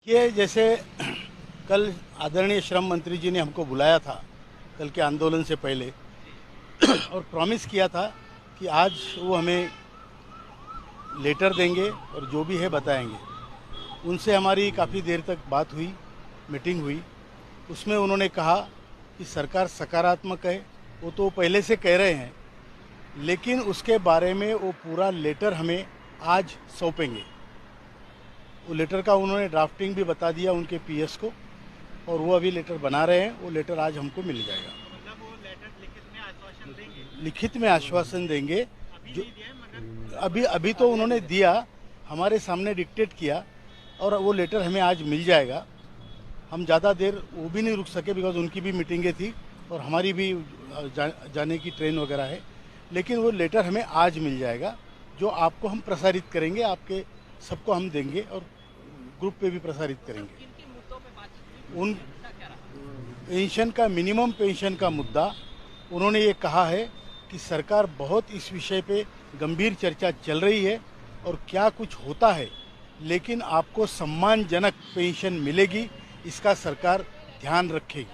ये जैसे कल आदरणीय श्रम मंत्री जी ने हमको बुलाया था कल के आंदोलन से पहले और प्रॉमिस किया था कि आज वो हमें लेटर देंगे और जो भी है बताएंगे। उनसे हमारी काफ़ी देर तक बात हुई, मीटिंग हुई। उसमें उन्होंने कहा कि सरकार सकारात्मक है, वो तो पहले से कह रहे हैं, लेकिन उसके बारे में वो पूरा लेटर हमें आज सौंपेंगे। वो लेटर का उन्होंने ड्राफ्टिंग भी बता दिया उनके पीएस को और वो अभी लेटर बना रहे हैं। वो लेटर आज हमको मिल जाएगा। मतलब वो लेटर लिखित में आश्वासन देंगे? लिखित में आश्वासन देंगे। अभी जो नहीं दिया है मगर अभी तो उन्होंने दिया, हमारे सामने डिक्टेट किया और वो लेटर हमें आज मिल जाएगा। हम ज़्यादा देर वो भी नहीं रुक सके बिकॉज उनकी भी मीटिंगें थी और हमारी भी जाने की ट्रेन वगैरह है, लेकिन वो लेटर हमें आज मिल जाएगा जो आपको हम प्रसारित करेंगे, आपके सबको हम देंगे और ग्रुप पे भी प्रसारित करेंगे। किन मुद्दों पे बातचीत हुई? उन मुद्दा क्या रहा? पेंशन का, मिनिमम पेंशन का मुद्दा उन्होंने ये कहा है कि सरकार बहुत इस विषय पे गंभीर चर्चा चल रही है और क्या कुछ होता है, लेकिन आपको सम्मानजनक पेंशन मिलेगी, इसका सरकार ध्यान रखेगी।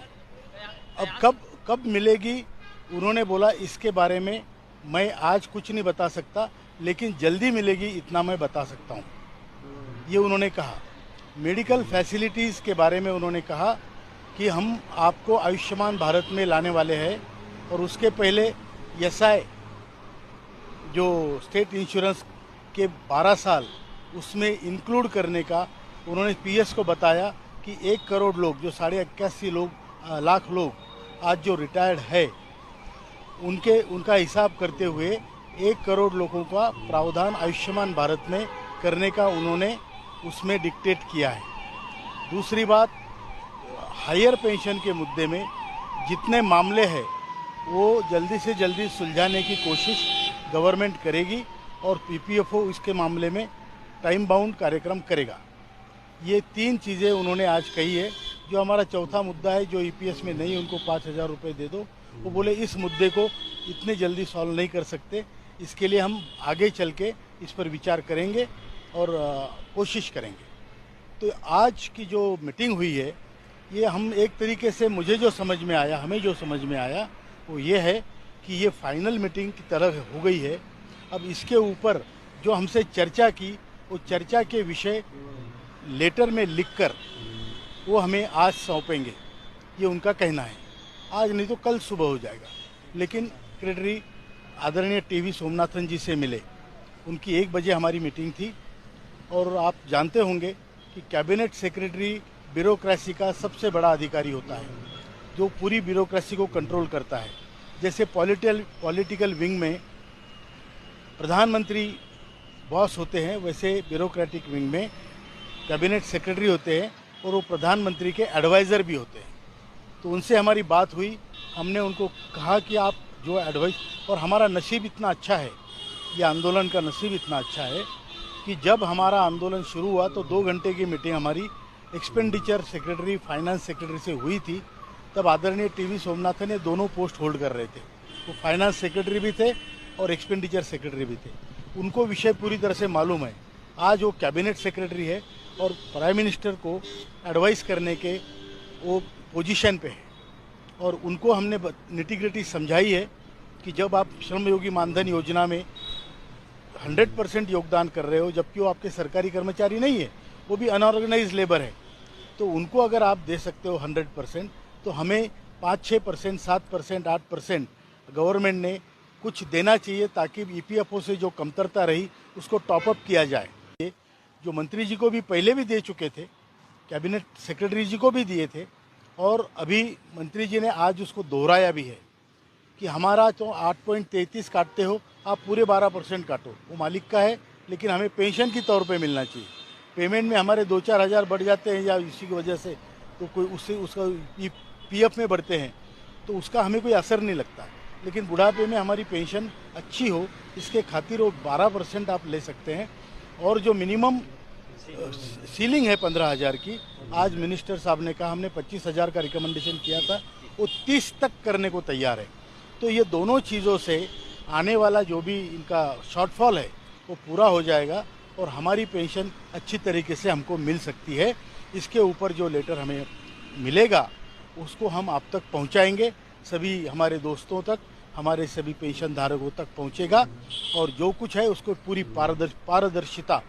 अब कब मिलेगी उन्होंने बोला इसके बारे में मैं आज कुछ नहीं बता सकता, लेकिन जल्दी मिलेगी इतना मैं बता सकता हूँ, ये उन्होंने कहा। मेडिकल फैसिलिटीज़ के बारे में उन्होंने कहा कि हम आपको आयुष्मान भारत में लाने वाले हैं और उसके पहले एसआई जो स्टेट इंश्योरेंस के 12 साल उसमें इंक्लूड करने का उन्होंने पीएस को बताया कि 1 करोड़ लोग, जो 81 लाख लोग आज जो रिटायर्ड है, उनका हिसाब करते हुए 1 करोड़ लोगों का प्रावधान आयुष्मान भारत में करने का उन्होंने उसमें डिक्टेट किया है। दूसरी बात, हायर पेंशन के मुद्दे में जितने मामले हैं वो जल्दी से जल्दी सुलझाने की कोशिश गवर्नमेंट करेगी और पीपीएफओ इसके मामले में टाइम बाउंड कार्यक्रम करेगा। ये 3 चीज़ें उन्होंने आज कही है। जो हमारा चौथा मुद्दा है, जो ईपीएस में नहीं, उनको 5,000 रुपये दे दो, वो बोले इस मुद्दे को इतने जल्दी सॉल्व नहीं कर सकते, इसके लिए हम आगे चल के इस पर विचार करेंगे और कोशिश करेंगे। तो आज की जो मीटिंग हुई है, ये हम एक तरीके से, मुझे जो समझ में आया, हमें जो समझ में आया वो ये है कि ये फाइनल मीटिंग की तरह हो गई है। अब इसके ऊपर जो हमसे चर्चा की, वो चर्चा के विषय लेटर में लिखकर वो हमें आज सौंपेंगे, ये उनका कहना है। आज नहीं तो कल सुबह हो जाएगा। लेकिन सेक्रेटरी आदरणीय टीवी सोमनाथन जी से मिले, उनकी 1 बजे हमारी मीटिंग थी और आप जानते होंगे कि कैबिनेट सेक्रेटरी ब्यूरोक्रेसी का सबसे बड़ा अधिकारी होता है, जो पूरी ब्यूरोक्रेसी को कंट्रोल करता है। जैसे पॉलिटिकल विंग में प्रधानमंत्री बॉस होते हैं, वैसे ब्यूरोक्रेटिक विंग में कैबिनेट सेक्रेटरी होते हैं और वो प्रधानमंत्री के एडवाइज़र भी होते हैं। तो उनसे हमारी बात हुई, हमने उनको कहा कि आप जो एडवाइस, और हमारा नसीब इतना अच्छा है, ये आंदोलन का नसीब इतना अच्छा है कि जब हमारा आंदोलन शुरू हुआ तो 2 घंटे की मीटिंग हमारी एक्सपेंडिचर सेक्रेटरी, फाइनेंस सेक्रेटरी से हुई थी। तब आदरणीय टीवी सोमनाथन ने दोनों पोस्ट होल्ड कर रहे थे, वो फाइनेंस सेक्रेटरी भी थे और एक्सपेंडिचर सेक्रेटरी भी थे। उनको विषय पूरी तरह से मालूम है। आज वो कैबिनेट सेक्रेटरी है और प्राइम मिनिस्टर को एडवाइस करने के वो पोजीशन पे है और उनको हमने निटिग्रिटी समझाई है कि जब आप श्रमयोगी मानधन योजना में 100% योगदान कर रहे हो, जबकि वो आपके सरकारी कर्मचारी नहीं है, वो भी अनऑर्गेनाइज लेबर है, तो उनको अगर आप दे सकते हो 100%, तो हमें 5-6%, 7%, 8% गवर्नमेंट ने कुछ देना चाहिए ताकि ईपीएफओ से जो कमतरता रही उसको टॉपअप किया जाए। जो मंत्री जी को भी पहले भी दे चुके थे, कैबिनेट सेक्रेटरी जी को भी दिए थे और अभी मंत्री जी ने आज उसको दोहराया भी है कि हमारा तो 8.33 काटते हो, आप पूरे 12% काटो, वो मालिक का है, लेकिन हमें पेंशन की तौर पे मिलना चाहिए। पेमेंट में हमारे 2-4 हज़ार बढ़ जाते हैं या इसी की वजह से तो कोई उससे उसका पीएफ में बढ़ते हैं, तो उसका हमें कोई असर नहीं लगता। लेकिन बुढ़ापे में हमारी पेंशन अच्छी हो, इसके खातिर वो 12% आप ले सकते हैं। और जो मिनिमम सीलिंग है 15,000 की, आज मिनिस्टर साहब ने कहा, हमने 25,000 का रिकमेंडेशन किया था, वो 30 तक करने को तैयार है। तो ये दोनों चीज़ों से आने वाला जो भी इनका शॉर्टफॉल है वो पूरा हो जाएगा और हमारी पेंशन अच्छी तरीके से हमको मिल सकती है। इसके ऊपर जो लेटर हमें मिलेगा उसको हम आप तक पहुंचाएंगे, सभी हमारे दोस्तों तक, हमारे सभी पेंशन धारकों तक पहुंचेगा और जो कुछ है उसको पूरी पारदर्शिता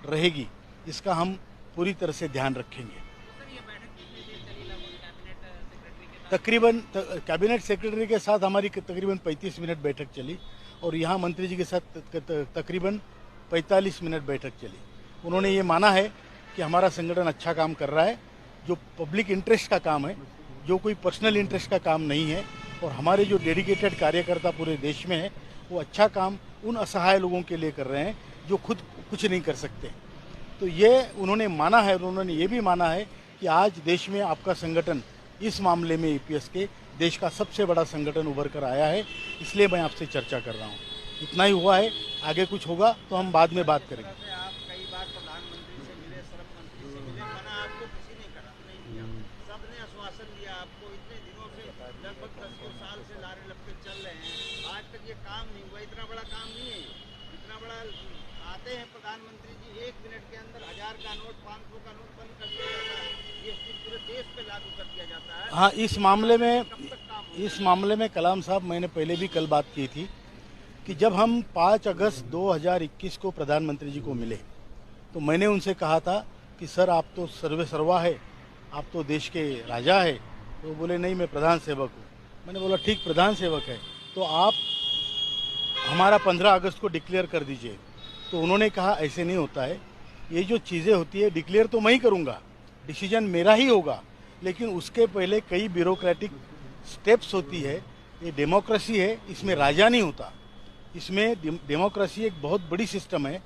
रहेगी, इसका हम पूरी तरह से ध्यान रखेंगे। सर ये बैठक कितनी देर चली लगभग कैबिनेट सेक्रेटरी के साथ? तकरीबन कैबिनेट सेक्रेटरी के साथ हमारी तकरीबन 35 मिनट बैठक चली और यहाँ मंत्री जी के साथ तकरीबन 45 मिनट बैठक चली। उन्होंने ये माना है कि हमारा संगठन अच्छा काम कर रहा है, जो पब्लिक इंटरेस्ट का काम है, जो कोई पर्सनल इंटरेस्ट का काम नहीं है, और हमारे जो डेडिकेटेड कार्यकर्ता पूरे देश में है वो अच्छा काम उन असहाय लोगों के लिए कर रहे हैं जो खुद कुछ नहीं कर सकते। तो ये उन्होंने माना है और उन्होंने ये भी माना है कि आज देश में आपका संगठन इस मामले में ईपीएस के देश का सबसे बड़ा संगठन उभर कर आया है, इसलिए मैं आपसे चर्चा कर रहा हूँ। इतना ही हुआ है, आगे कुछ होगा तो हम बाद में बात करेंगे। जैसे आप कई बार प्रधानमंत्री से मिले, श्रम मंत्री से मिले, मना आपको किसी ने करा नहीं किया, सबने आश्वासन दिया आपको। इतने दिनों से लगभग 10 साल से लारे लपके चल रहे हैं, आज तक ये काम नहीं हुआ। इतना बड़ा काम नहीं है, इतना बड़ा आते हैं प्रधानमंत्री जी, 1 मिनट के अंदर 1000 का नोट, 500 का नोट बंद कर दिया जाता है, ये पूरे देश पे लागू कर दिया जाता है। हाँ, इस कब तक काम मामले में कलाम साहब, मैंने पहले भी कल बात की थी कि जब हम 5 अगस्त 2021 को प्रधानमंत्री जी को मिले तो मैंने उनसे कहा था कि सर आप तो सर्वे सर्वा है, आप तो देश के राजा है। तो बोले नहीं, मैं प्रधान सेवक हूँ। मैंने बोला ठीक, प्रधान सेवक है तो आप हमारा 15 अगस्त को डिक्लेयर कर दीजिए। तो उन्होंने कहा ऐसे नहीं होता है, ये जो चीज़ें होती है डिक्लेयर तो मैं ही करूँगा, डिसीजन मेरा ही होगा, लेकिन उसके पहले कई ब्यूरोक्रेटिक स्टेप्स होती है। ये डेमोक्रेसी है, इसमें राजा नहीं होता, इसमें डेमोक्रेसी एक बहुत बड़ी सिस्टम है।